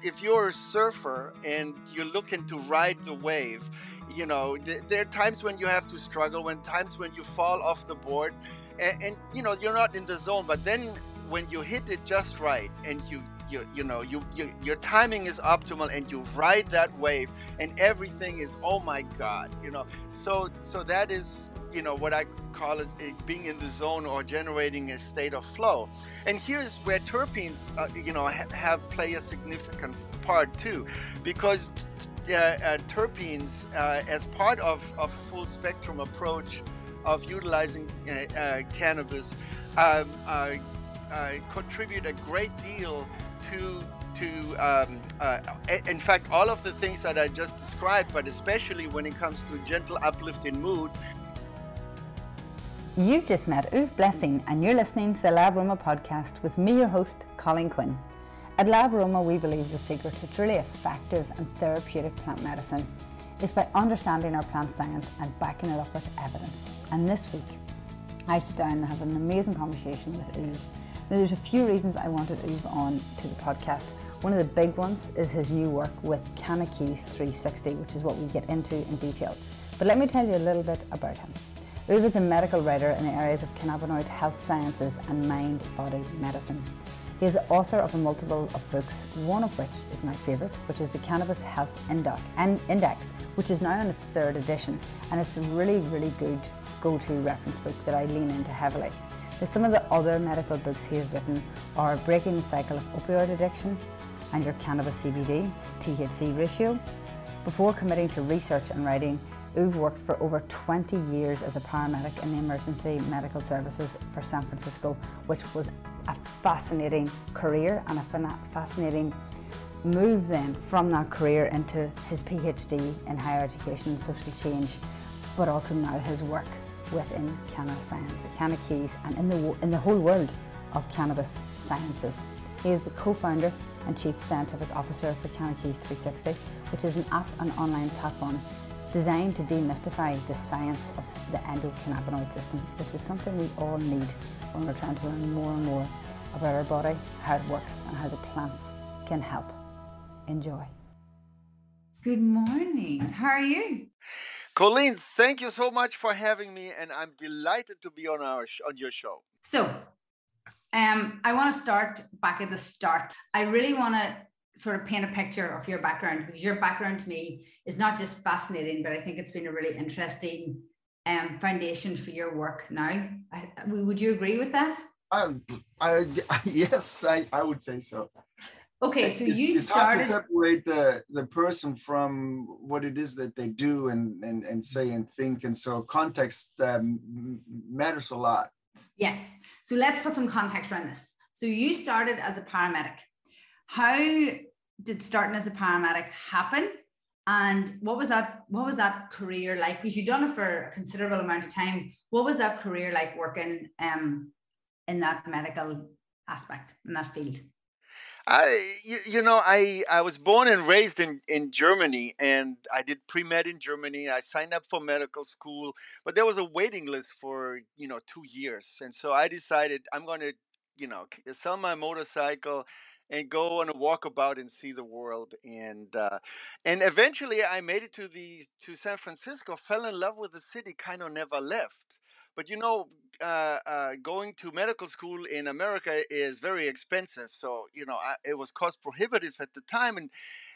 if you're a surfer and you're looking to ride the wave, there are times when you have to struggle, times when you fall off the board, and you're not in the zone. But then when you hit it just right, and your timing is optimal, and you ride that wave, and everything is, oh my God, so that is what I call it, being in the zone or generating a state of flow. And here's where terpenes have play a significant part too, because terpenes, as part of a full spectrum approach of utilizing cannabis, contribute a great deal to in fact, all of the things that I just described, but especially when it comes to gentle uplift in mood. You've just met Uwe Blesching, and you're listening to the LabAroma podcast with me, your host, Colleen Quinn. At LabAroma, we believe the secret to truly effective and therapeutic plant medicine is by understanding our plant science and backing it up with evidence. And this week, I sit down and have an amazing conversation with Uwe. Now, there's a few reasons I wanted Uwe on to the podcast. One of the big ones is his new work with Cannabis 360, which is what we get into in detail. But let me tell you a little bit about him. Uwe is a medical writer in the areas of cannabinoid health sciences and mind-body medicine. He is the author of a multiple of books, one of which is my favourite, which is the Cannabis Health Index, which is now in its 3rd edition, and it's a really, really good go-to reference book that I lean into heavily. Now, some of the other medical books he has written are Breaking the Cycle of Opioid Addiction and Your Cannabis CBD, THC Ratio. Before committing to research and writing, Uwe worked for over 20 years as a paramedic in the emergency medical services for San Francisco, which was a fascinating career and a fascinating move then from that career into his Ph.D. in higher education and social change, but also now his work within cannabis science, cannabis, and in the whole world of cannabis sciences. He is the co-founder and chief scientific officer for Cannabis 360, which is an app and online platform designed to demystify the science of the endocannabinoid system, which is something we all need when we're trying to learn more and more about our body, how it works, and how the plants can help. Enjoy. Good morning. How are you? Colleen, thank you so much for having me, and I'm delighted to be on your show. So, I want to start back at the start. I really want to sort of paint a picture of your background, because your background to me is not just fascinating, but I think it's been a really interesting foundation for your work now. Would you agree with that? Yes, I would say so. Okay, so it's hard to separate the person from what it is that they do and say and think, and so context matters a lot. Yes, so let's put some context around this. So you started as a paramedic. How did starting as a paramedic happen, and what was that career like? Because you've done it for a considerable amount of time. What was that career like working in that medical aspect, in that field? I was born and raised in Germany, and I did pre-med in Germany. I signed up for medical school, but there was a waiting list for 2 years, and so I decided I'm going to sell my motorcycle and go on a walkabout and see the world. And eventually I made it to San Francisco, fell in love with the city, kind of never left. But going to medical school in America is very expensive. So, it was cost prohibitive at the time.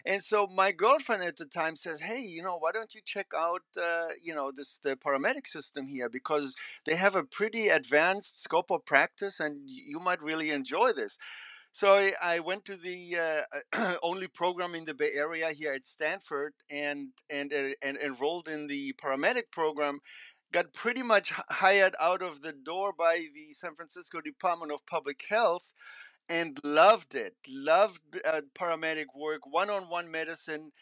And so my girlfriend at the time says, hey, why don't you check out, the paramedic system here? Because they have a pretty advanced scope of practice, and you might really enjoy this. So I went to the only program in the Bay Area here at Stanford, and enrolled in the paramedic program. Got pretty much hired out of the door by the San Francisco Department of Public Health, and loved it. Loved paramedic work, one-on-one medicine.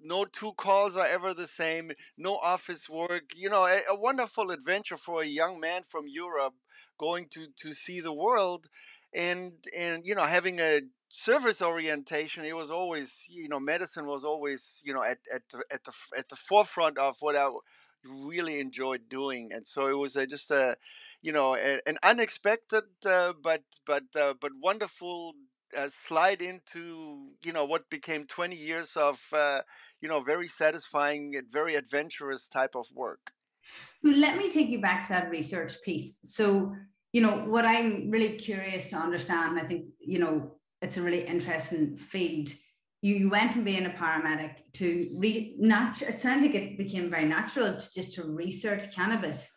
No 2 calls are ever the same. No office work. A wonderful adventure for a young man from Europe going to see the world, and having a service orientation. It was always, medicine was always, at the forefront of what I really enjoyed doing. And so it was just an unexpected but wonderful slide into what became 20 years of very satisfying and very adventurous type of work. So let me take you back to that research piece. So, what I'm really curious to understand, I think, it's a really interesting field. You went from being a paramedic to it sounds like it became very natural just to research cannabis.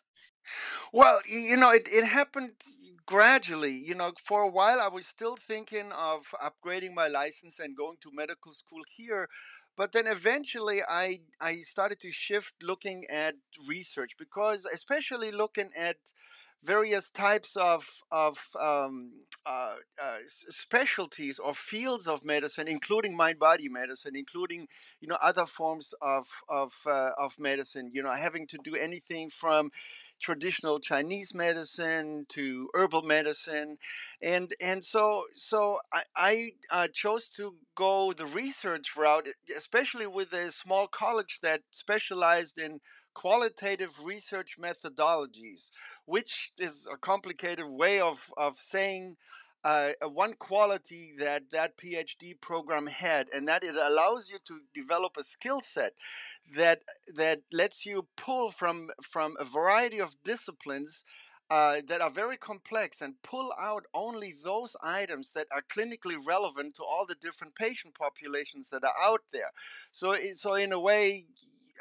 Well, it happened gradually. For a while I was still thinking of upgrading my license and going to medical school here. But then eventually I started to shift looking at research, because especially looking at various types of specialties or fields of medicine, including mind body medicine, including other forms of medicine, having to do anything from traditional Chinese medicine to herbal medicine, and so I chose to go the research route, especially with a small college that specialized in qualitative research methodologies, which is a complicated way of saying one quality that that PhD program had, and that it allows you to develop a skill set that lets you pull from a variety of disciplines that are very complex, and pull out only those items that are clinically relevant to all the different patient populations that are out there. So in a way,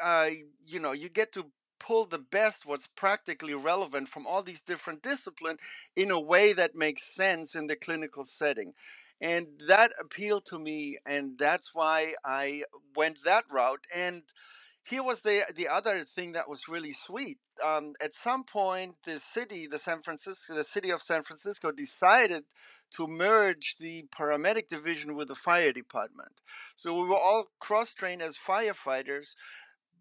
uh, you get to pull the best, what's practically relevant from all these different disciplines in a way that makes sense in the clinical setting. And that appealed to me, and that's why I went that route. And here was the other thing that was really sweet. At some point, the city of San Francisco decided to merge the paramedic division with the fire department. So we were all cross-trained as firefighters,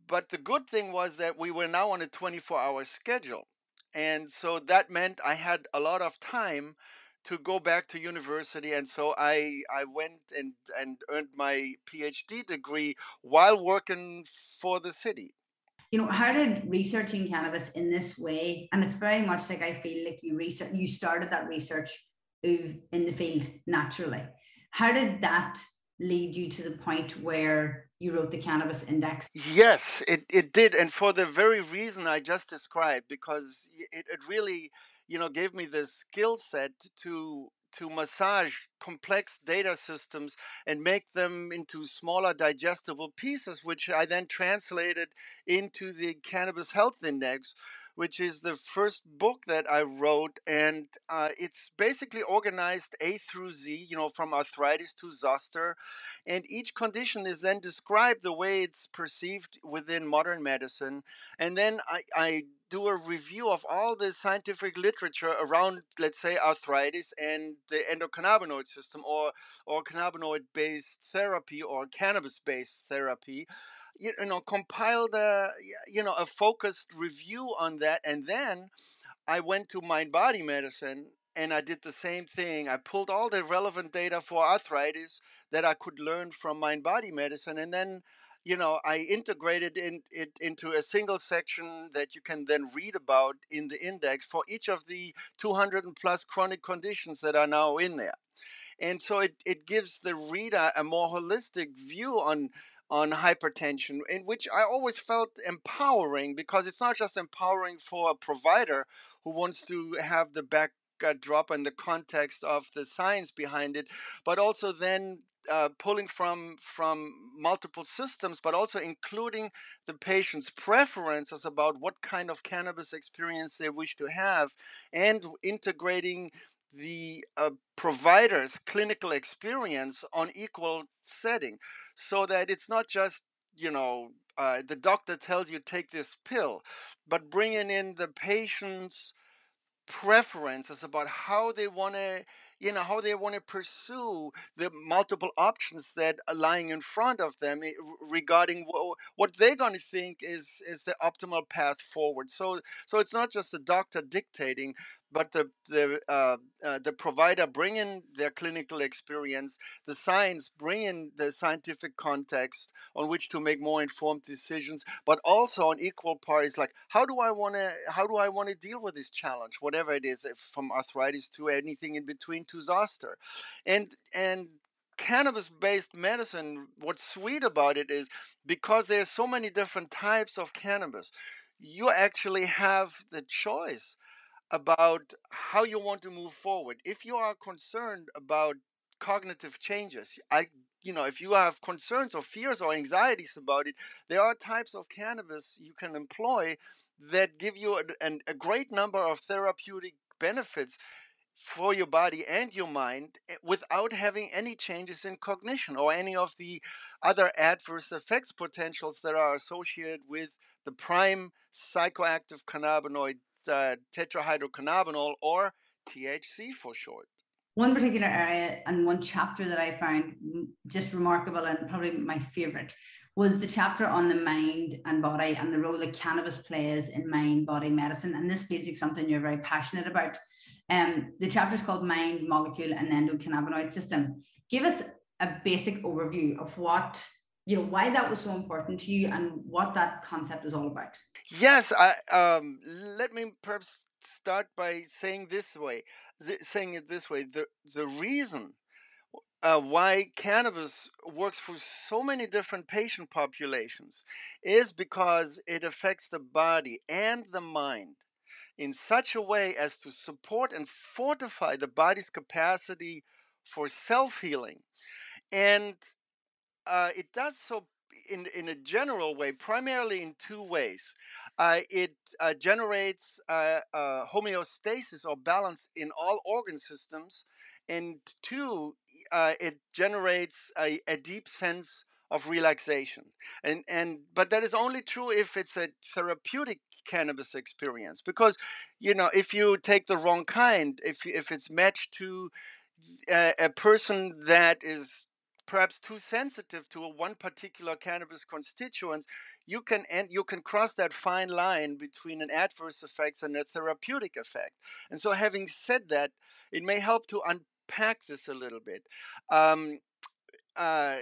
but the good thing was that we were now on a 24-hour schedule. And so that meant I had a lot of time to go back to university. And so I went and earned my PhD degree while working for the city. How did researching cannabis in this way, and it's very much like I feel like you started that research in the field naturally. How did that lead you to the point where you wrote the Cannabis Index? Yes, it did. And for the very reason I just described, because it really, gave me the skill set to massage complex data systems and make them into smaller digestible pieces, which I then translated into the Cannabis Health Index, which is the first book that I wrote. And it's basically organized A through Z, from arthritis to zoster, and each condition is then described the way it's perceived within modern medicine. And then I do a review of all the scientific literature around, let's say, arthritis and the endocannabinoid system, or cannabinoid based therapy, or cannabis based therapy. Compiled a focused review on that. And then I went to mind body medicine and I did the same thing. I pulled all the relevant data for arthritis that I could learn from mind body medicine. And then, I integrated it into a single section that you can then read about in the index for each of the 200 and plus chronic conditions that are now in there. And so it gives the reader a more holistic view on hypertension, in which I always felt empowering, because it's not just empowering for a provider who wants to have the backdrop and the context of the science behind it, but also then pulling from multiple systems, but also including the patient's preferences about what kind of cannabis experience they wish to have, and integrating the provider's clinical experience on equal setting, so that it's not just the doctor tells you take this pill, but bringing in the patient's preferences about how they want to pursue the multiple options that are lying in front of them, regarding what they're going to think is the optimal path forward. So it's not just the doctor dictating, but the provider bring in their clinical experience, the science bring in the scientific context on which to make more informed decisions, but also on equal parts, like how do I want to deal with this challenge, whatever it is, if from arthritis to anything in between to zoster. And cannabis based medicine, what's sweet about it is because there's so many different types of cannabis, you actually have the choice about how you want to move forward. If you are concerned about cognitive changes, if you have concerns or fears or anxieties about it, there are types of cannabis you can employ that give you a great number of therapeutic benefits for your body and your mind, without having any changes in cognition or any of the other adverse effects potentials that are associated with the prime psychoactive cannabinoid, tetrahydrocannabinol, or THC for short. One particular area and one chapter that I found just remarkable and probably my favorite was the chapter on the mind and body and the role that cannabis plays in mind body medicine. And this feels like something you're very passionate about. The chapter is called Mind, Molecule, and Endocannabinoid System. Give us a basic overview of what, why that was so important to you and what that concept is all about. Yes, let me perhaps start by saying it this way. The reason why cannabis works for so many different patient populations is because it affects the body and the mind in such a way as to support and fortify the body's capacity for self-healing. And it does so in a general way, primarily in two ways. It generates homeostasis or balance in all organ systems, and two, it generates a deep sense of relaxation. And but that is only true if it's a therapeutic cannabis experience, because if you take the wrong kind, if it's matched to a person that is perhaps too sensitive to one particular cannabis constituent, you can cross that fine line between an adverse effect and a therapeutic effect. And so, having said that, it may help to unpack this a little bit. Um, uh,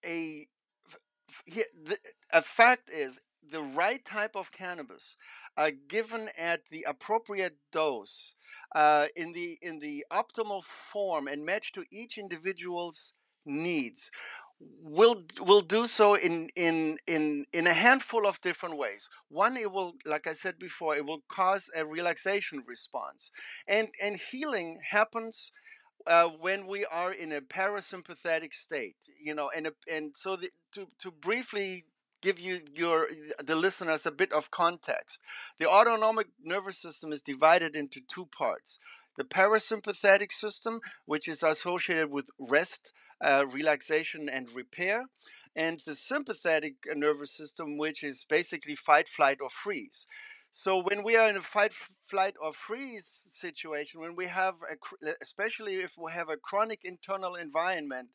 a a fact is, the right type of cannabis, given at the appropriate dose, in the optimal form and matched to each individual's needs, will do so in a handful of different ways. One, it will, like I said before, it will cause a relaxation response, and healing happens when we are in a parasympathetic state, and so to briefly give the listeners a bit of context, the autonomic nervous system is divided into two parts: the parasympathetic system, which is associated with rest, relaxation, and repair, and the sympathetic nervous system, which is basically fight, flight, or freeze. So when we are in a fight, flight, or freeze situation, when we have especially if we have a chronic internal environment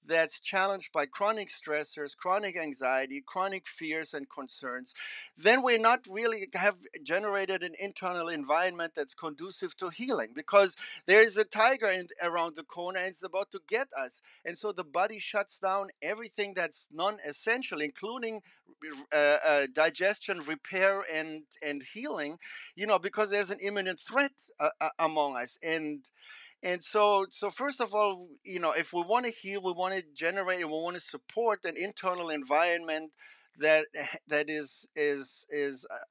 that's challenged by chronic stressors, chronic anxiety, chronic fears and concerns, then we're not really have generated an internal environment that's conducive to healing, because there is a tiger around the corner and it's about to get us. And so the body shuts down everything that's non-essential, including digestion, repair, and healing, because there's an imminent threat among us. And so first of all, if we want to heal, we want to generate, and we want to support an internal environment that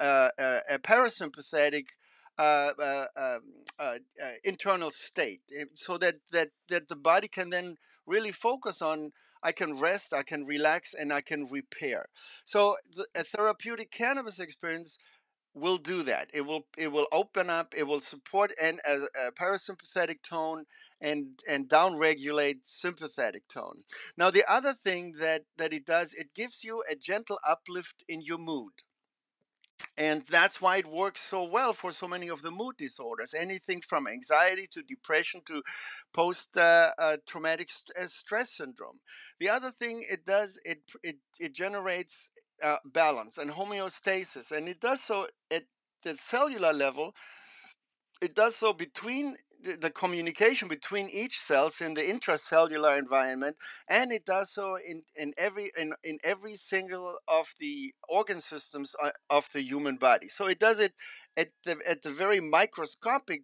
a parasympathetic internal state, so that the body can then really focus on, I can rest, I can relax, and I can repair. So a therapeutic cannabis experience will do that. It will open up. It will support a parasympathetic tone and downregulate sympathetic tone. Now, the other thing that it does, it gives you a gentle uplift in your mood. And that's why it works so well for so many of the mood disorders, anything from anxiety to depression to post traumatic stress syndrome. The other thing it does, it generates balance and homeostasis, and it does so at the cellular level it does so between the communication between each cells in the intracellular environment, and it does so in every single of the organ systems of the human body. So it does it at the very microscopic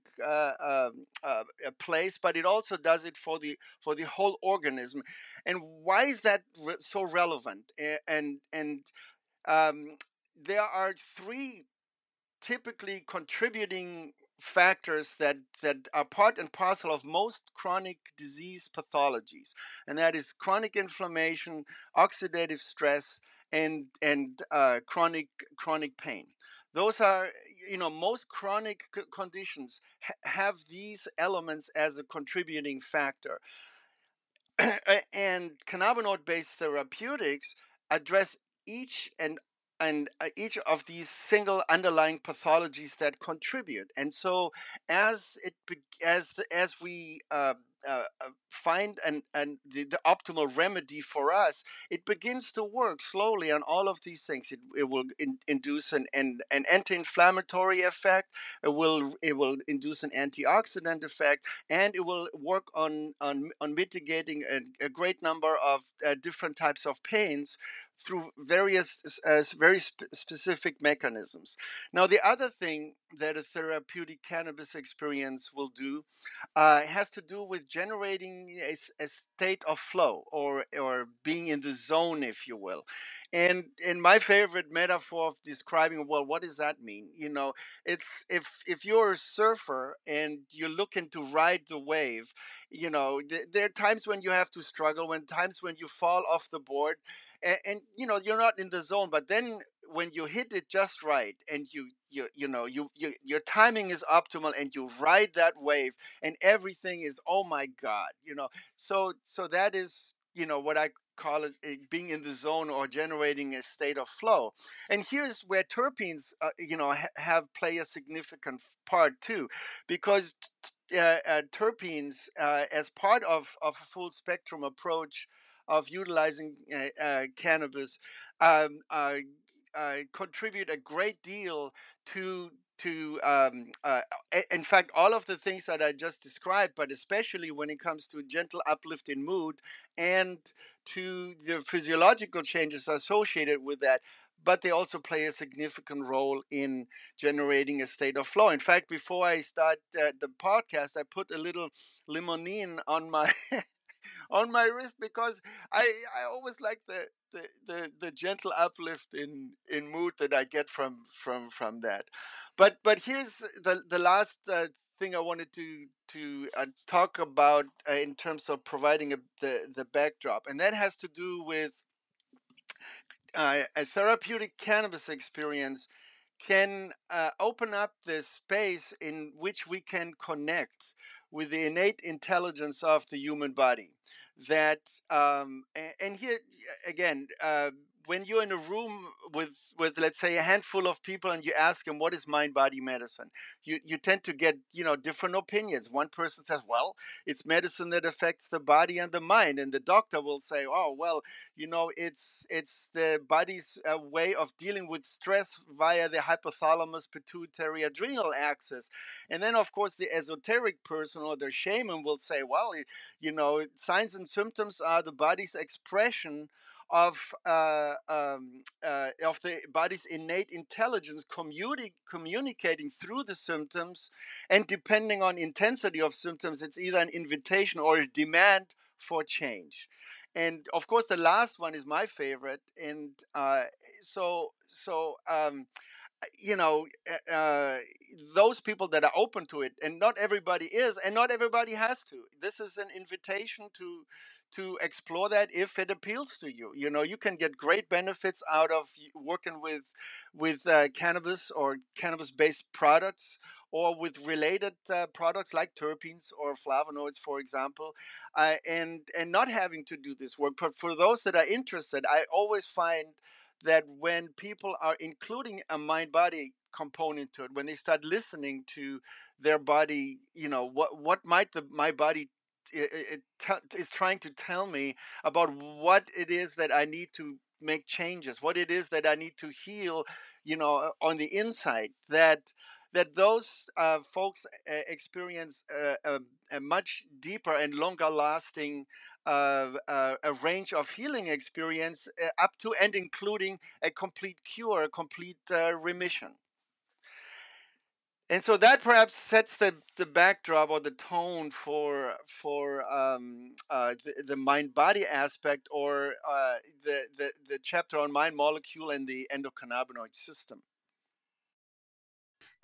place, but it also does it for the whole organism. And why is that so relevant? And there are three typically contributing factors that are part and parcel of most chronic disease pathologies, and that is chronic inflammation, oxidative stress, and chronic pain. Those are, most chronic conditions have these elements as a contributing factor. And cannabinoid based therapeutics address each and each of these single underlying pathologies that contribute. And so as as we find the optimal remedy for us, it begins to work slowly on all of these things. It will induce an anti-inflammatory effect. It will induce an antioxidant effect, and it will work on mitigating a great number of different types of pains through various very specific mechanisms. Now, the other thing that a therapeutic cannabis experience will do has to do with generating a state of flow, or being in the zone, if you will. And my favorite metaphor of describing, well, what does that mean? It's if you're a surfer and you're looking to ride the wave, there are times when you have to struggle, when times when you fall off the board, and you're not in the zone. But then when you hit it just right, and your timing is optimal, and you ride that wave, and everything is, oh my god. So that is, what I call it, being in the zone or generating a state of flow. And here's where terpenes have play a significant part too, because terpenes, as part of a full spectrum approach of utilizing cannabis, contribute a great deal to in fact, all of the things that I just described, but especially when it comes to gentle uplift in mood and to the physiological changes associated with that. But they also play a significant role in generating a state of flow. In fact, before I start the podcast, I put a little limonene on my on my wrist, because I always like the gentle uplift in mood that I get from that. But here's the last thing I wanted to talk about in terms of providing the backdrop, and that has to do with a therapeutic cannabis experience can open up the space in which we can connect with the innate intelligence of the human body. That and here again, when you're in a room with let's say a handful of people, and you ask them what is mind body medicine, you tend to get different opinions. One person says, well, it's medicine that affects the body and the mind, and the doctor will say, oh well, it's the body's way of dealing with stress via the hypothalamus pituitary adrenal axis. And then of course the esoteric person or the shaman will say, well, signs and symptoms are the body's expression of the body's innate intelligence communicating through the symptoms, and depending on intensity of symptoms, it's either an invitation or a demand for change. And of course, the last one is my favorite. And you know, those people that are open to it, and not everybody is, and not everybody has to. This is an invitation to explore that if it appeals to you. You can get great benefits out of working with cannabis or cannabis-based products, or with related products like terpenes or flavonoids, for example, and not having to do this work. But for those that are interested, I always find that when people are including a mind body component to it, when they start listening to their body, what might my body is trying to tell me about what it is that I need to make changes, what it is that I need to heal, on the inside, that that those folks experience a much deeper and longer lasting a range of healing experience up to and including a complete cure, a complete remission. And so that perhaps sets the backdrop or the tone for the mind body aspect, or the chapter on mind molecule and the endocannabinoid system.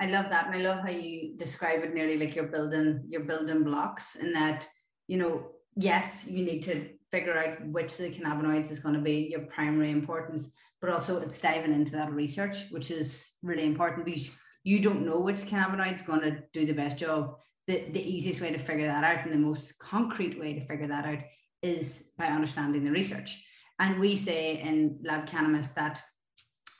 I love that, and I love how you describe it nearly like you're building blocks, in that, you know, yes, you need to figure out which of the cannabinoids is going to be your primary importance, but also it's diving into that research, which is really important, because you don't know which cannabinoid is going to do the best job. The easiest way to figure that out, and the most concrete way to figure that out, is by understanding the research. And we say in Lab Cannabis that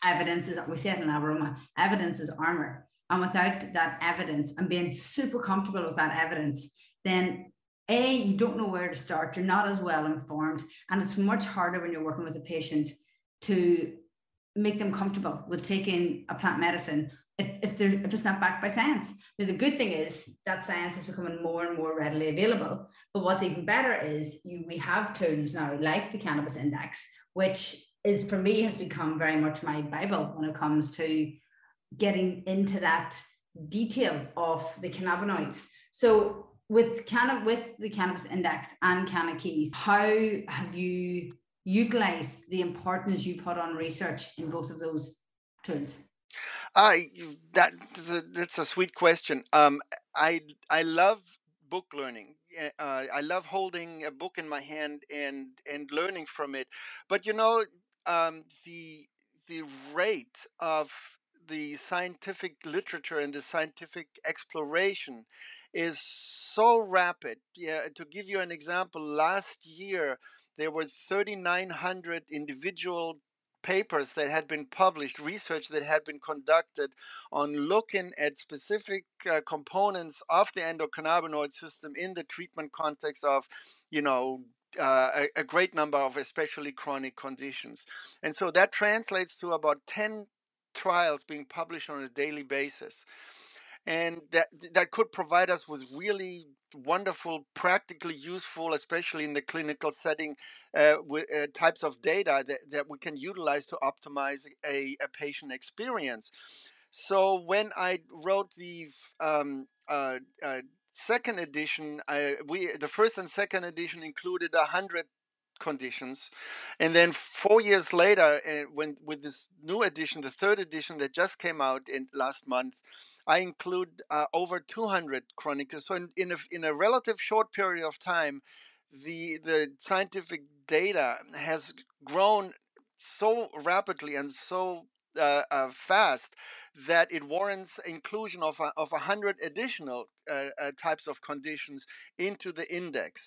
evidence is, we say it in LabAroma, evidence is armor. And without that evidence and being super comfortable with that evidence, then you don't know where to start. You're not as well informed. And it's much harder when you're working with a patient to make them comfortable with taking a plant medicine if it's not backed by science. Now, the good thing is that science is becoming more and more readily available. But what's even better is we have tools now like the Cannabis Index, which is, for me, has become very much my Bible when it comes to getting into that detail of the cannabinoids. So with the Cannabis Index and Canna-Keys, how have you utilized the importance you put on research in both of those tools? That's a sweet question. I love book learning. I love holding a book in my hand and learning from it. But you know, the rate of the scientific literature and the scientific exploration is so rapid. Yeah, to give you an example, last year there were 3,900 individual papers that had been published, research that had been conducted on looking at specific components of the endocannabinoid system in the treatment context of, you know, a great number of especially chronic conditions. And so that translates to about 10 trials being published on a daily basis. And that could provide us with really wonderful, practically useful, especially in the clinical setting, types of data that we can utilize to optimize a patient experience. So when I wrote the second edition, the first and second edition included 100 conditions, and then 4 years later, when with this new edition, the third edition that just came out in last month, I include over 200 chronicles. So in a relative short period of time, the scientific data has grown so rapidly and so fast that it warrants inclusion of 100 additional types of conditions into the index.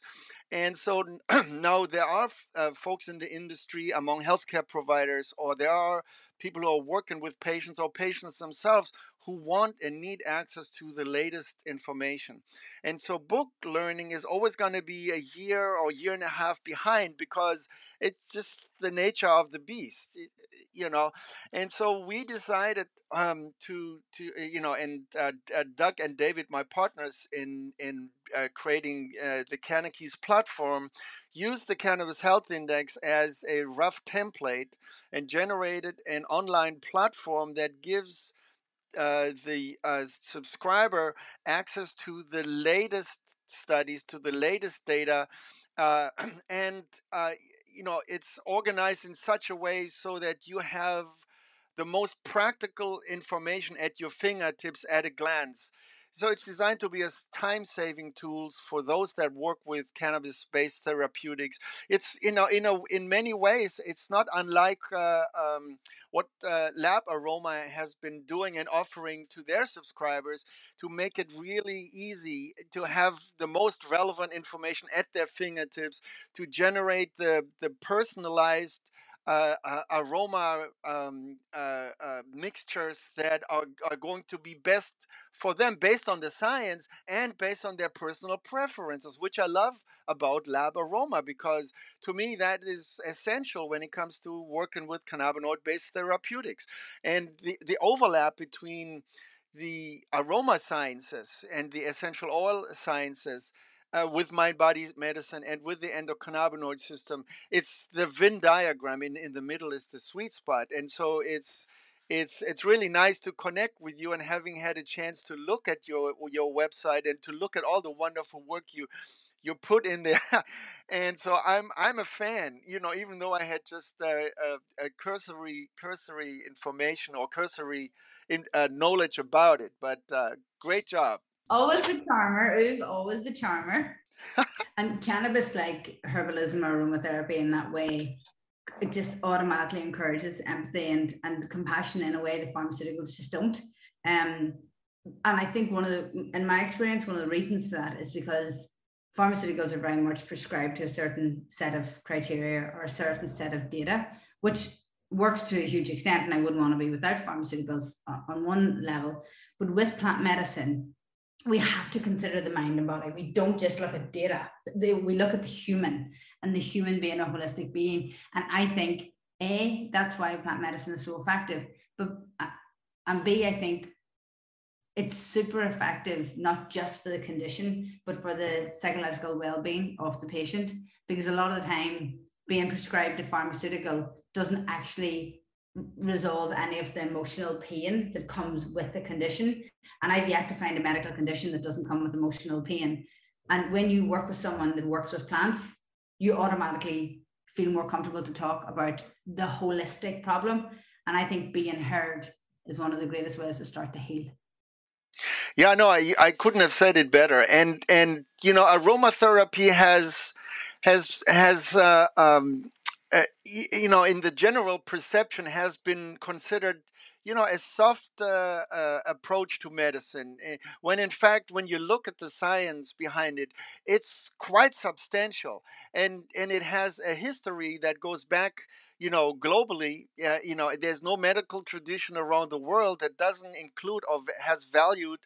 And so now there are folks in the industry, among healthcare providers, or there are people who are working with patients or patients themselves who want and need access to the latest information. And so book learning is always going to be a year or year and a half behind, because it's just the nature of the beast, you know. And so we decided to you know, and Doug and David, my partners in creating the Canna-Keys platform, used the Cannabis Health Index as a rough template and generated an online platform that gives the subscriber access to the latest studies, to the latest data, uh, and you know, it's organized in such a way so that you have the most practical information at your fingertips at a glance. So it's designed to be as time-saving tools for those that work with cannabis-based therapeutics. It's, you know, in many ways, it's not unlike what LabAroma has been doing and offering to their subscribers, to make it really easy to have the most relevant information at their fingertips, to generate the personalized aroma mixtures that are going to be best for them based on the science and based on their personal preferences, which I love about LabAroma, because to me that is essential when it comes to working with cannabinoid based therapeutics. And the overlap between the aroma sciences and the essential oil sciences with mind body medicine and with the endocannabinoid system. It's the Venn diagram. In the middle is the sweet spot. And so it's really nice to connect with you, and having had a chance to look at your website and to look at all the wonderful work you put in there. And so I'm a fan, even though I had just a cursory information or cursory knowledge about it. But great job. Always the charmer, Uwe, always the charmer. And cannabis, like herbalism or aromatherapy in that way, it just automatically encourages empathy and compassion in a way the pharmaceuticals just don't. And I think in my experience, one of the reasons for that is because pharmaceuticals are very much prescribed to a certain set of criteria or a certain set of data, which works to a huge extent. And I wouldn't want to be without pharmaceuticals on one level. But with plant medicine, we have to consider the mind and body. We don't just look at data. We look at the human, and the human being a holistic being. And I think, A, that's why plant medicine is so effective. And B, I think it's super effective, not just for the condition, but for the psychological well-being of the patient. Because a lot of the time, being prescribed a pharmaceutical doesn't actually resolve any of the emotional pain that comes with the condition. And I've yet to find a medical condition that doesn't come with emotional pain. And when you work with someone that works with plants, you automatically feel more comfortable to talk about the holistic problem. And I think being heard is one of the greatest ways to start to heal. Yeah, no, I couldn't have said it better. And aromatherapy has in the general perception has been considered, a soft approach to medicine. When in fact, when you look at the science behind it, it's quite substantial, and it has a history that goes back, globally. There's no medical tradition around the world that doesn't include or has valued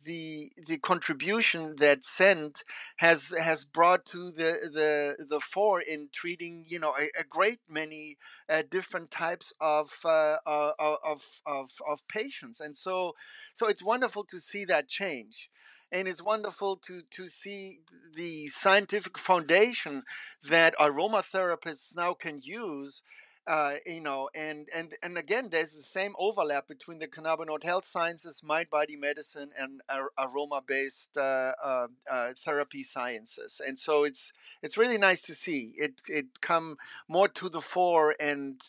the contribution that scent has brought to the fore in treating, a great many different types of patients. And so it's wonderful to see that change, and it's wonderful to see the scientific foundation that aromatherapists now can use. And again, there's the same overlap between the cannabinoid health sciences, mind body medicine, and aroma based therapy sciences. And so it's really nice to see it come more to the fore, and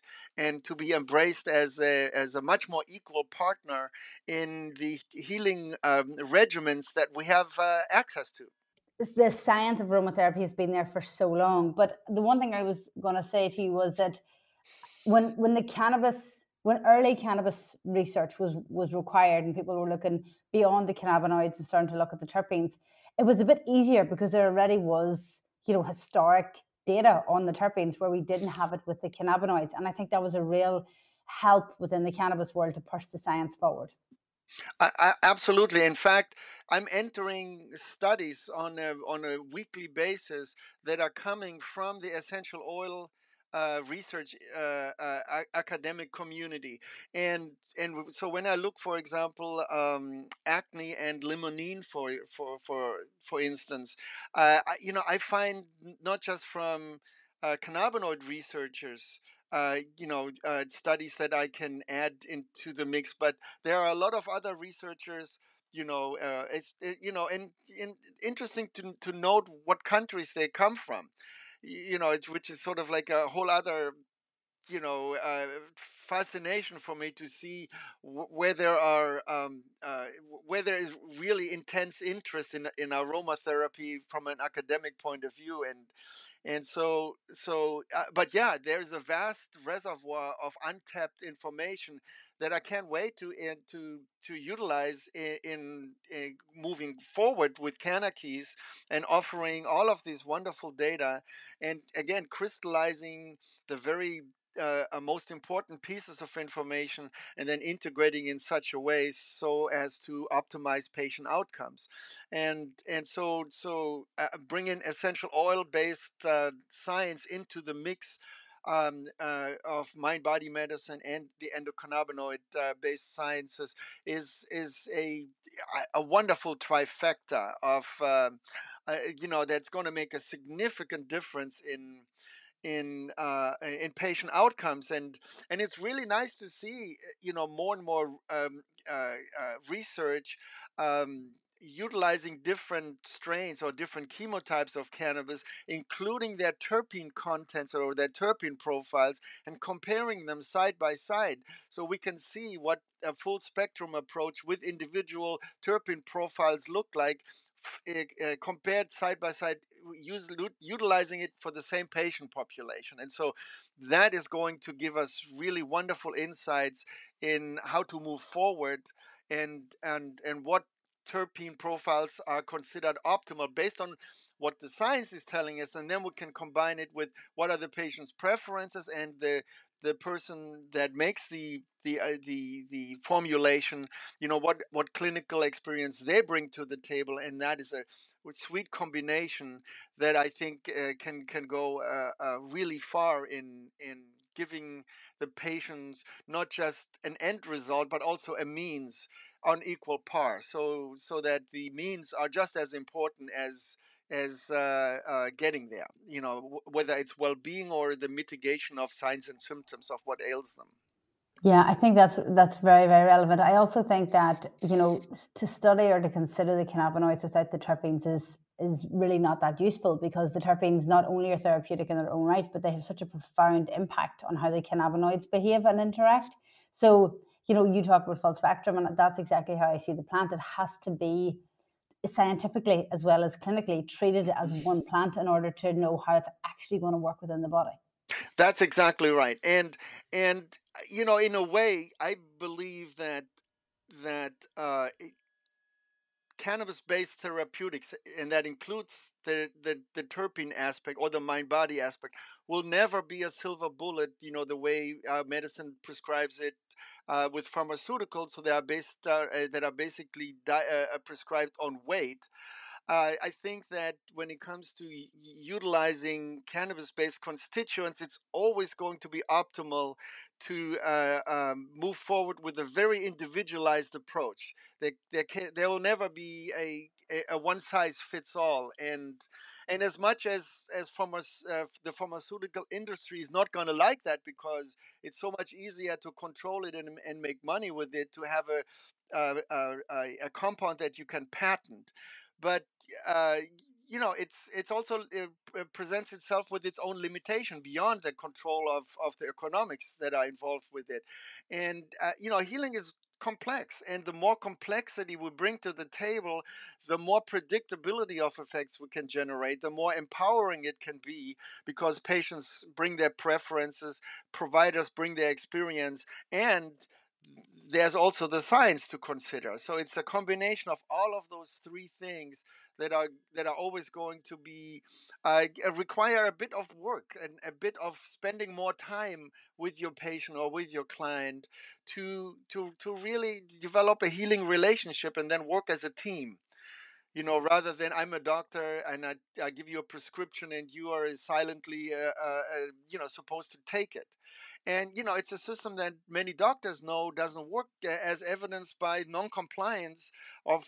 to be embraced as a much more equal partner in the healing regimens that we have access to. The science of aromatherapy has been there for so long. But the one thing I was going to say to you was that when early cannabis research was required, and people were looking beyond the cannabinoids and starting to look at the terpenes, it was a bit easier because there already was, historic data on the terpenes where we didn't have it with the cannabinoids. And I think that was a real help within the cannabis world to push the science forward. Absolutely. In fact, I'm entering studies on a weekly basis that are coming from the essential oil research academic community, and so when I look, for example, acne and limonene, for instance, I find not just from cannabinoid researchers. Studies that I can add into the mix, but there are a lot of other researchers. And interesting to note what countries they come from. Which is sort of like a whole other fascination for me to see where there are where there is really intense interest in aromatherapy from an academic point of view. But yeah, there's a vast reservoir of untapped information that I can't wait to utilize in moving forward with CannaKeys, and offering all of these wonderful data, and again crystallizing the very most important pieces of information, and then integrating in such a way so as to optimize patient outcomes. And bringing essential oil based science into the mix of mind-body medicine and the endocannabinoid based sciences is a wonderful trifecta of that's going to make a significant difference in patient outcomes, and it's really nice to see more and more research utilizing different strains or different chemotypes of cannabis, including their terpene contents or their terpene profiles, and comparing them side by side so we can see what a full spectrum approach with individual terpene profiles look like compared side by side, utilizing it for the same patient population. And so that is going to give us really wonderful insights in how to move forward, and what terpene profiles are considered optimal based on what the science is telling us, and then we can combine it with what are the patient's preferences and the person that makes the formulation, what clinical experience they bring to the table, and that is a sweet combination that I think can go really far in giving the patients not just an end result but also a means on equal par, so that the means are just as important as getting there, whether it's well-being or the mitigation of signs and symptoms of what ails them. Yeah, I think that's very, very relevant. I also think that, to study or to consider the cannabinoids without the terpenes is really not that useful, because the terpenes not only are therapeutic in their own right, but they have such a profound impact on how the cannabinoids behave and interact. So, you talk about full spectrum, and that's exactly how I see the plant. It has to be scientifically as well as clinically treated as one plant in order to know how it's actually going to work within the body. That's exactly right. And in a way, I believe that cannabis-based therapeutics, and that includes the terpene aspect or the mind-body aspect, will never be a silver bullet. The way medicine prescribes it with pharmaceuticals, so they are based that are basically prescribed on weight. I think that when it comes to utilizing cannabis-based constituents, it's always going to be optimal to move forward with a very individualized approach. There will never be a one-size-fits-all, and as much as the pharmaceutical industry is not going to like that, because it's so much easier to control it and make money with it, to have a compound that you can patent. But uh, it's also presents itself with its own limitation beyond the control of the economics that are involved with it. And healing is complex, and the more complexity we bring to the table, the more predictability of effects we can generate, the more empowering it can be, because patients bring their preferences, providers bring their experience, and there's also the science to consider. So it's a combination of all of those three things that are always going to be require a bit of work and a bit of spending more time with your patient or with your client to really develop a healing relationship and then work as a team. Rather than I'm a doctor and I give you a prescription and you are silently, supposed to take it. And it's a system that many doctors know doesn't work, as evidenced by non-compliance of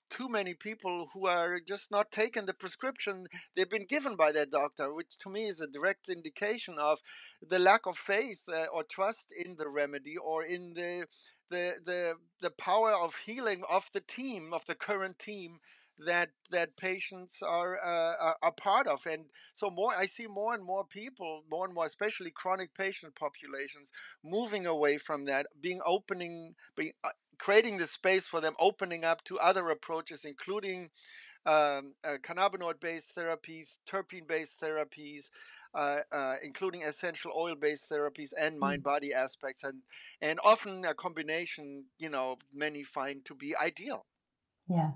too many people who are just not taking the prescription they've been given by their doctor, which to me is a direct indication of the lack of faith or trust in the remedy, or in the power of healing of the team, of the current team that patients are part of. And so I see more and more people, more and more, especially chronic patient populations, moving away from that, creating the space for them, opening up to other approaches, including cannabinoid-based therapies, terpene-based therapies, including essential oil-based therapies and mind-body aspects, and often a combination, many find to be ideal. Yeah.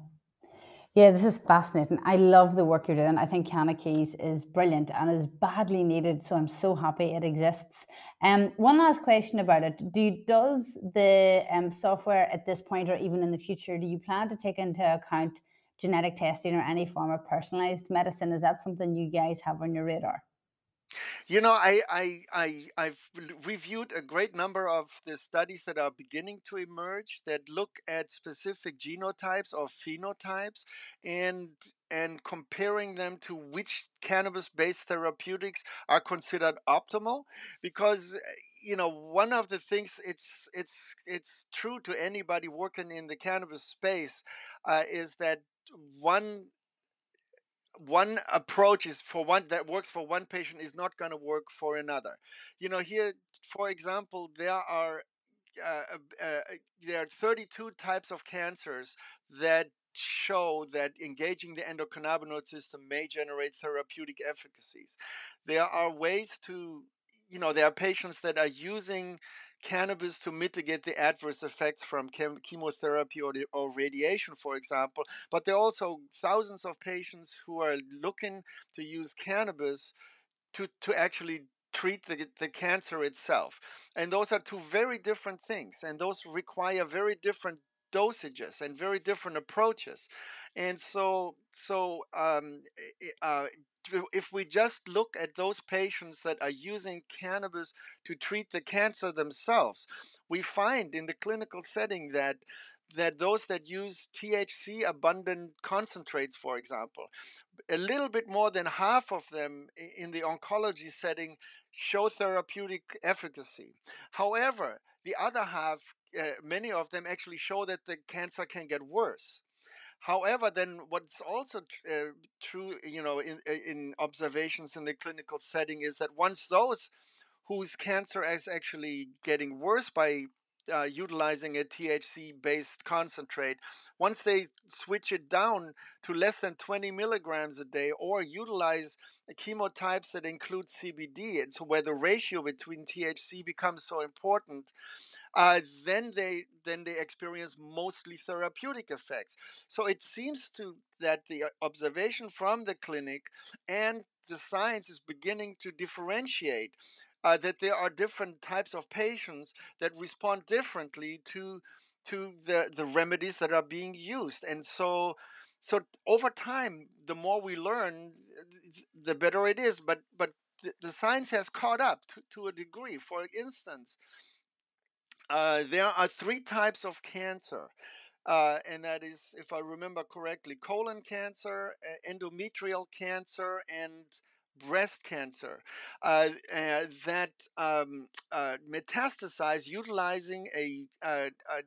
Yeah, this is fascinating. I love the work you're doing. I think Canna Keys is brilliant and is badly needed. So I'm so happy it exists. One last question about it. Does the software at this point, or even in the future, do you plan to take into account genetic testing or any form of personalized medicine? Is that something you guys have on your radar? You know, I've reviewed a great number of the studies that are beginning to emerge that look at specific genotypes or phenotypes, and comparing them to which cannabis-based therapeutics are considered optimal. Because one of the things, it's true to anybody working in the cannabis space, is that one one approach is for one that works for one patient is not going to work for another. Here, for example, uh, uh, uh, there are 32 types of cancers that show that engaging the endocannabinoid system may generate therapeutic efficacies. There are ways to, there are patients that are using cannabis to mitigate the adverse effects from chemotherapy or radiation, for example. But there are also thousands of patients who are looking to use cannabis to actually treat the cancer itself. And those are two very different things, and those require very different dosages and very different approaches. And if we just look at those patients that are using cannabis to treat the cancer themselves, we find in the clinical setting that those that use THC abundant concentrates, for example, a little bit more than half of them in the oncology setting show therapeutic efficacy. However, the other half, many of them actually show that the cancer can get worse. However, then what's also true, in observations in the clinical setting, is that once those whose cancer is actually getting worse by utilizing a THC based concentrate, once they switch it down to less than 20 milligrams a day or utilize chemotypes that include CBD, and so where the ratio between THC becomes so important, then they experience mostly therapeutic effects. So it seems to that the observation from the clinic and the science is beginning to differentiate that there are different types of patients that respond differently to the remedies that are being used. And so over time, the more we learn, the better it is. But the science has caught up to a degree. For instance, there are three types of cancer, and that is, if I remember correctly, colon cancer, endometrial cancer, and breast cancer that metastasize utilizing a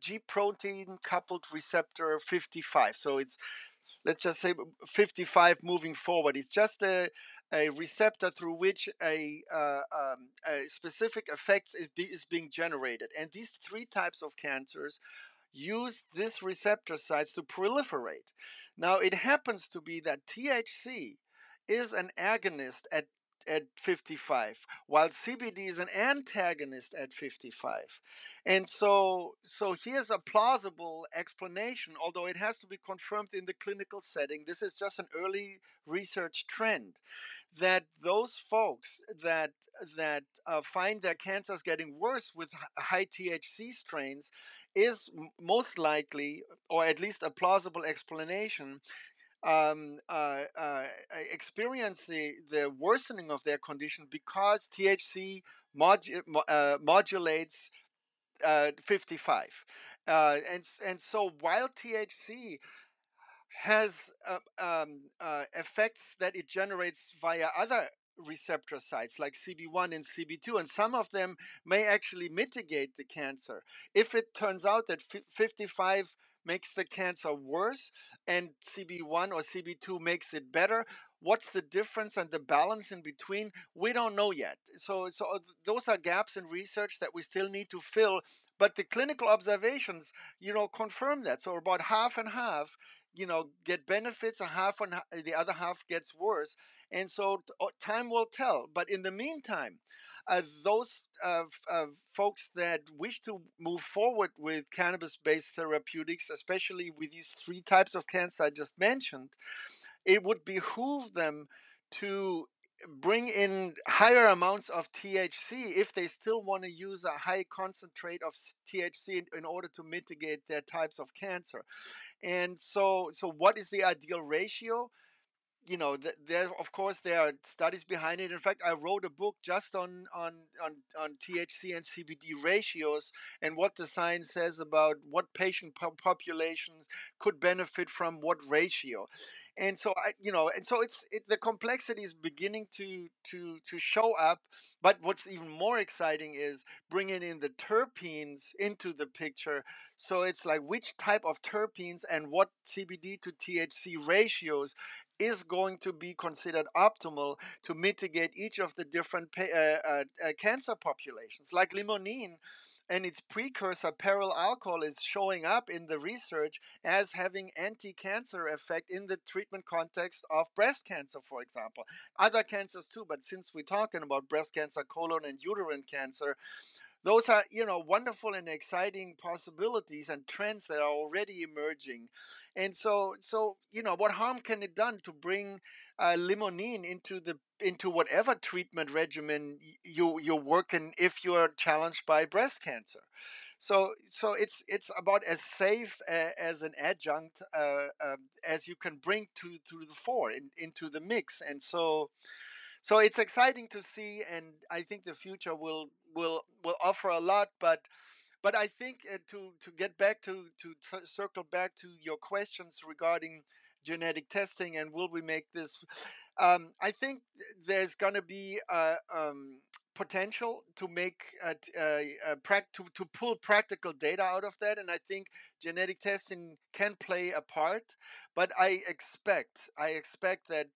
G protein coupled receptor 55. So it's, let's just say, 55 moving forward. It's just a receptor through which a specific effect is being generated. And these three types of cancers use this receptor sites to proliferate. Now, it happens to be that THC is an agonist at 55, while CBD is an antagonist at 55. And so here's a plausible explanation, although it has to be confirmed in the clinical setting. This is just an early research trend that those folks that find their cancers getting worse with high THC strains is most likely, or at least a plausible explanation, um, uh, uh, experience the worsening of their condition because THC modulates 55. And so while THC has effects that it generates via other receptor sites like CB1 and CB2, and some of them may actually mitigate the cancer. If it turns out that 55 makes the cancer worse and CB1 or CB2 makes it better, what's the difference and the balance in between? We don't know yet. So those are gaps in research that we still need to fill. But the clinical observations, confirm that. So about half and half, get benefits, a half and the other half gets worse. And so time will tell. But in the meantime, those folks that wish to move forward with cannabis-based therapeutics, especially with these three types of cancer I just mentioned, it would behoove them to bring in higher amounts of THC if they still want to use a high concentrate of THC in order to mitigate their types of cancer. And so what is the ideal ratio? there, of course, there are studies behind it. In fact, I wrote a book just on THC and CBD ratios and what the science says about what patient populations could benefit from what ratio. And so the complexity is beginning to show up. But what's even more exciting is bringing in the terpenes into the picture. So it's like which type of terpenes and what CBD to THC ratios is going to be considered optimal to mitigate each of the different cancer populations. Like limonene and its precursor peryl alcohol is showing up in the research as having anti-cancer effect in the treatment context of breast cancer, for example. Other cancers too, but since we're talking about breast cancer, colon and uterine cancer, those are wonderful and exciting possibilities and trends that are already emerging. And so what harm can it done to bring limonene into whatever treatment regimen you're working if you're challenged by breast cancer. So it's about as safe as an adjunct as you can bring to the fore into the mix. And so it's exciting to see, and I think the future will offer a lot. But I think to get back to circle back to your questions regarding genetic testing and will we make this, I think there's going to be potential to make to pull practical data out of that, and I think genetic testing can play a part. But I expect that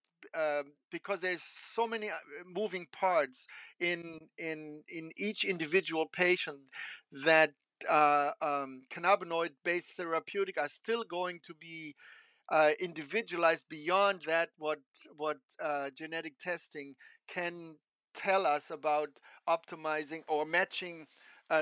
because there's so many moving parts in each individual patient, that cannabinoid based therapeutic are still going to be individualized beyond that what genetic testing can tell us about optimizing or matching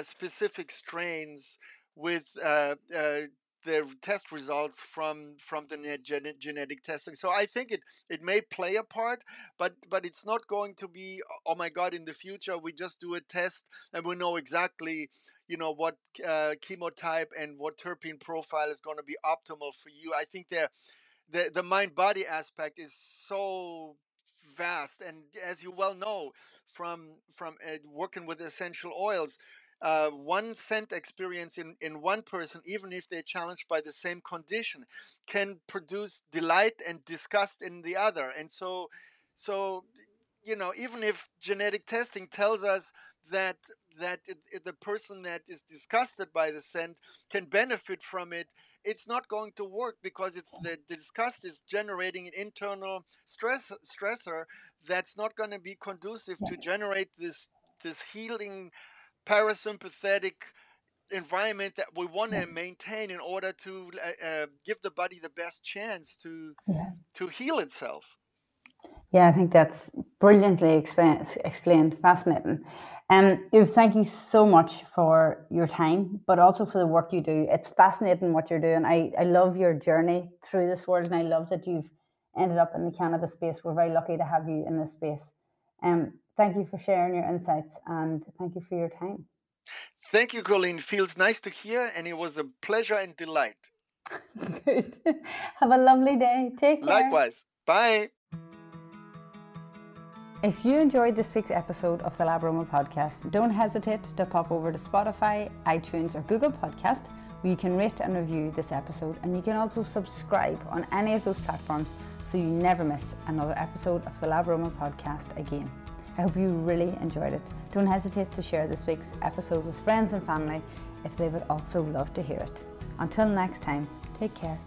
specific strains with the test results from the genetic testing. So I think it may play a part, but it's not going to be, oh my God, in the future we just do a test and we know exactly what chemotype and what terpene profile is going to be optimal for you. I think the mind body aspect is so vast, and as you well know from working with essential oils, one scent experience in one person, even if they're challenged by the same condition, can produce delight and disgust in the other. And so even if genetic testing tells us that the person that is disgusted by the scent can benefit from it, it's not going to work, because it's the disgust is generating an internal stressor that's not going to be conducive to generate this healing parasympathetic environment that we want to maintain in order to give the body the best chance to heal itself. Yeah, I think that's brilliantly explained. Fascinating. Uwe, thank you so much for your time, but also for the work you do. It's fascinating what you're doing. I love your journey through this world, and I love that you've ended up in the cannabis space. We're very lucky to have you in this space. Thank you for sharing your insights, and thank you for your time. Thank you, Colleen. Feels nice to hear, and it was a pleasure and delight. Good. Have a lovely day. Take care. Likewise. Bye. If you enjoyed this week's episode of the LabAroma podcast, don't hesitate to pop over to Spotify, iTunes or Google Podcast, where you can rate and review this episode, and you can also subscribe on any of those platforms so you never miss another episode of the LabAroma podcast again. I hope you really enjoyed it. Don't hesitate to share this week's episode with friends and family if they would also love to hear it. Until next time, take care.